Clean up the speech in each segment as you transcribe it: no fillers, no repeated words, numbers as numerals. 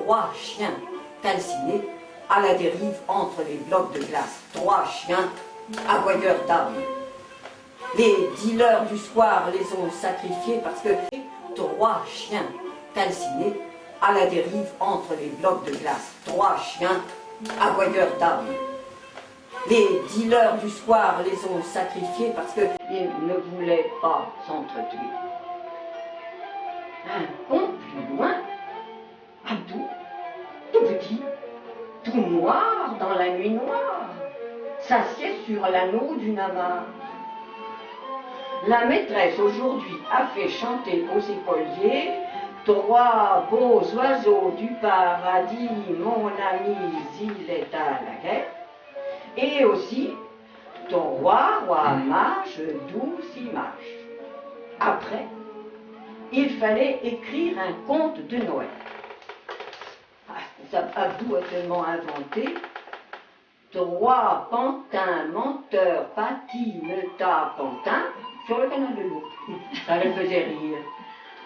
3 chiens calcinés à la dérive entre les blocs de glace. 3 chiens aboyeurs d'armes. Les dealers du soir les ont sacrifiés parce que 3 chiens calcinés à la dérive entre les blocs de glace. 3 chiens aboyeurs d'armes. Les dealers du soir les ont sacrifiés parce qu'ils ne voulaient pas s'entretuer. Un pont plus loin, Abdou, tout petit, tout noir dans la nuit noire, s'assied sur l'anneau du Namar. La maîtresse aujourd'hui a fait chanter aux écoliers 3 beaux oiseaux du paradis, mon ami, il est à la guerre. Et aussi, ton roi mage, douce image. Après, il fallait écrire un conte de Noël. Ça, Abdou a tellement inventé. 3 pantins, menteurs, patineta, pantin, sur le canal de l'eau. Ça le faisait rire.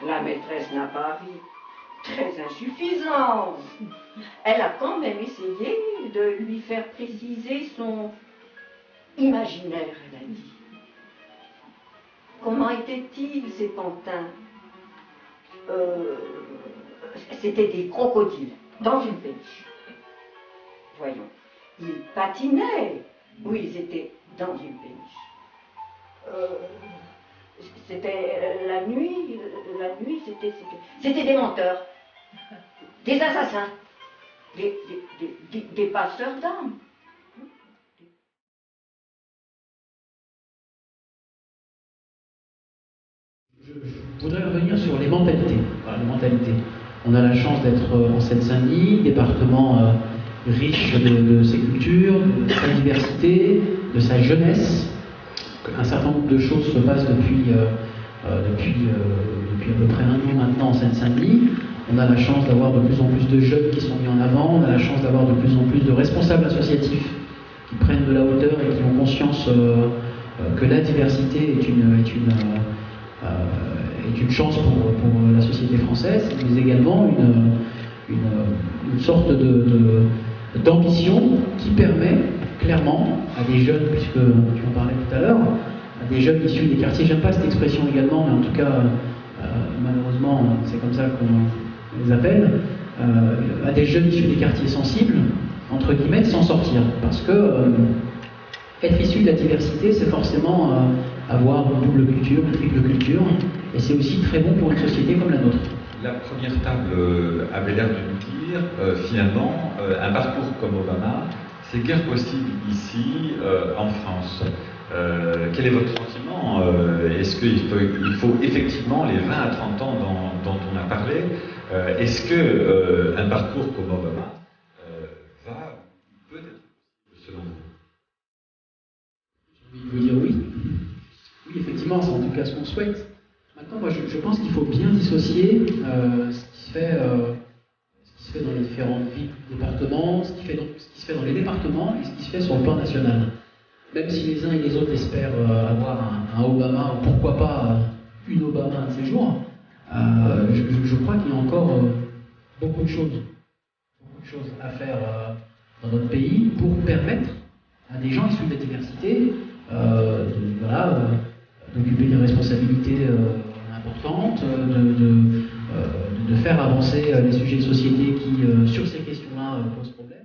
La maîtresse n'a pas ri. Très insuffisant. Elle a quand même essayé de lui faire préciser son imaginaire, elle a dit. Comment étaient-ils, ces pantins? C'était des crocodiles, dans une péniche. Voyons. Ils patinaient. Oui, ils étaient dans une péniche. C'était la nuit, c'était des menteurs, des assassins, des passeurs d'armes. Je voudrais revenir sur les mentalités. On a la chance d'être en Seine-Saint-Denis, département riche de ses cultures, de sa diversité, de sa jeunesse. Un certain nombre de choses se passent depuis à peu près 1 an maintenant en Seine-Saint-Denis. On a la chance d'avoir de plus en plus de jeunes qui sont mis en avant, on a la chance d'avoir de plus en plus de responsables associatifs qui prennent de la hauteur et qui ont conscience que la diversité est une chance pour la société française, mais également une sorte d'ambition qui permet clairement à des jeunes, puisque tu en parlais tout à l'heure, à des jeunes issus des quartiers, j'aime pas cette expression également, mais en tout cas, malheureusement, c'est comme ça qu'on les appelle, à des jeunes issus des quartiers sensibles, entre guillemets, de s'en sortir. Parce que être issu de la diversité, c'est forcément avoir une double culture, une triple culture, et c'est aussi très bon pour une société comme la nôtre. La première table avait l'air de nous dire, finalement, un parcours comme Obama, c'est guère possible ici, en France. Quel est votre sentiment? Est-ce qu'il faut effectivement les 20 à 30 ans dont on a parlé? Est-ce qu'un parcours comme Obama va peut-être, selon vous? Je veux dire oui. Oui, effectivement, c'est en tout cas ce qu'on souhaite. Maintenant, moi, je pense qu'il faut bien dissocier ce qui se fait dans les différentes villes du département, ce qui se fait dans les départements et ce qui se fait sur le plan national. Même si les uns et les autres espèrent avoir un Obama, ou pourquoi pas une Obama un de ces jours, je crois qu'il y a encore beaucoup de choses à faire dans notre pays pour permettre à des gens issus de la diversité d'occuper des responsabilités importantes, de faire avancer les sujets de société qui, sur ces questions-là, posent problème.